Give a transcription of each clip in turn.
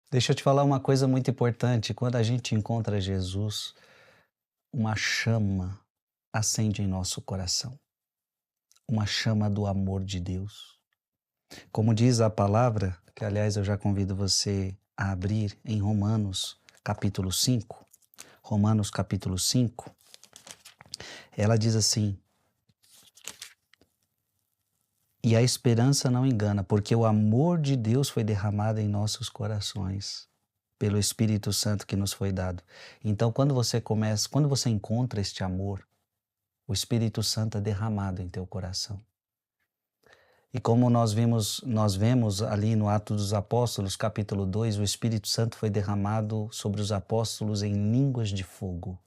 Deixa eu te falar uma coisa muito importante. Quando a gente encontra Jesus, uma chama acende em nosso coração, uma chama do amor de Deus. Como diz a palavra, que aliás eu já convido você a abrir em Romanos capítulo 5. Romanos capítulo 5, ela diz assim: "E a esperança não engana, porque o amor de Deus foi derramado em nossos corações, pelo Espírito Santo que nos foi dado." Então, quando você encontra este amor, o Espírito Santo é derramado em teu coração. E como nós vemos ali no Atos dos Apóstolos, capítulo 2, o Espírito Santo foi derramado sobre os apóstolos em línguas de fogo.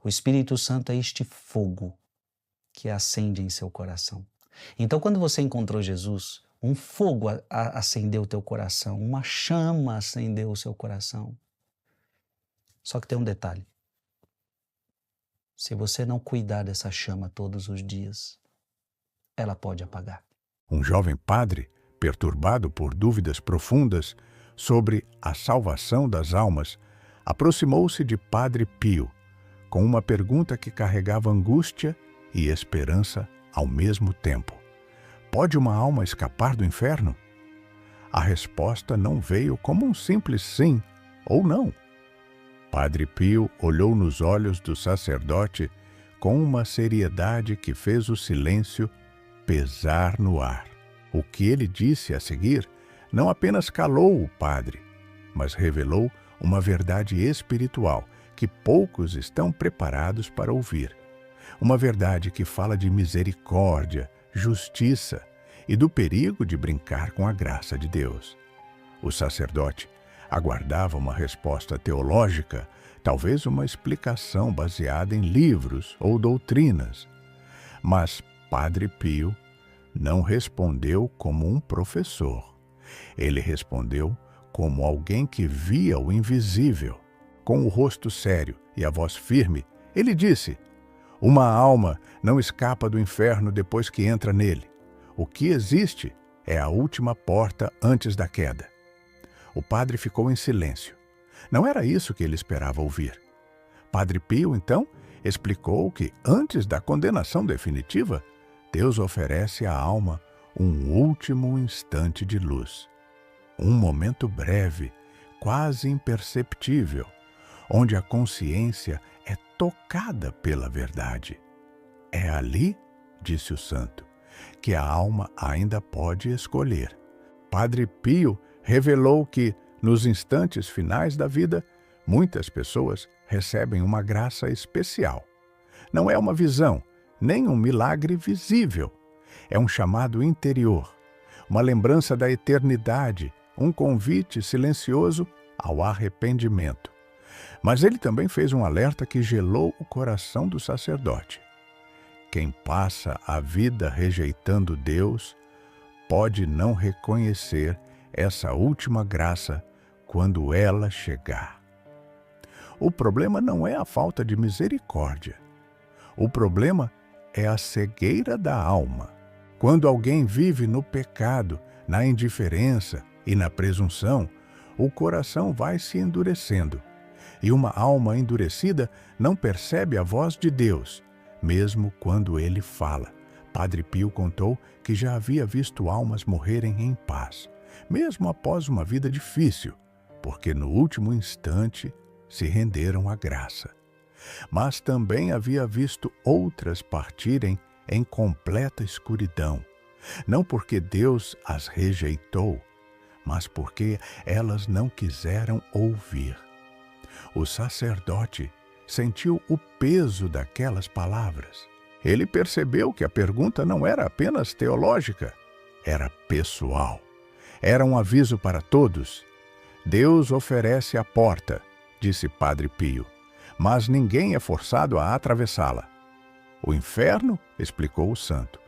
O Espírito Santo é este fogo que acende em seu coração. Então, quando você encontrou Jesus, um fogo acendeu o teu coração, uma chama acendeu o seu coração. Só que tem um detalhe: se você não cuidar dessa chama todos os dias, ela pode apagar. Um jovem padre, perturbado por dúvidas profundas sobre a salvação das almas, aproximou-se de Padre Pio com uma pergunta que carregava angústia e esperança ao mesmo tempo. Pode uma alma escapar do inferno? A resposta não veio como um simples sim ou não. Padre Pio olhou nos olhos do sacerdote com uma seriedade que fez o silêncio pesar no ar. O que ele disse a seguir não apenas calou o padre, mas revelou uma verdade espiritual que poucos estão preparados para ouvir. Uma verdade que fala de misericórdia, justiça e do perigo de brincar com a graça de Deus. O sacerdote aguardava uma resposta teológica, talvez uma explicação baseada em livros ou doutrinas. Mas Padre Pio não respondeu como um professor. Ele respondeu como alguém que via o invisível. Com o rosto sério e a voz firme, ele disse: "Uma alma não escapa do inferno depois que entra nele. O que existe é a última porta antes da queda." O padre ficou em silêncio. Não era isso que ele esperava ouvir. Padre Pio, então, explicou que, antes da condenação definitiva, Deus oferece à alma um último instante de luz. Um momento breve, quase imperceptível, onde a consciência é tocada pela verdade. É ali, disse o santo, que a alma ainda pode escolher. Padre Pio revelou que, nos instantes finais da vida, muitas pessoas recebem uma graça especial. Não é uma visão, nem um milagre visível. É um chamado interior, uma lembrança da eternidade, um convite silencioso ao arrependimento. Mas ele também fez um alerta que gelou o coração do sacerdote. Quem passa a vida rejeitando Deus pode não reconhecer essa última graça quando ela chegar. O problema não é a falta de misericórdia. O problema é a cegueira da alma. Quando alguém vive no pecado, na indiferença e na presunção, o coração vai se endurecendo. E uma alma endurecida não percebe a voz de Deus, mesmo quando ele fala. Padre Pio contou que já havia visto almas morrerem em paz, mesmo após uma vida difícil, porque no último instante se renderam à graça. Mas também havia visto outras partirem em completa escuridão, não porque Deus as rejeitou, mas porque elas não quiseram ouvir. O sacerdote sentiu o peso daquelas palavras. Ele percebeu que a pergunta não era apenas teológica, era pessoal. Era um aviso para todos. Deus oferece a porta, disse Padre Pio, mas ninguém é forçado a atravessá-la. O inferno, explicou o santo,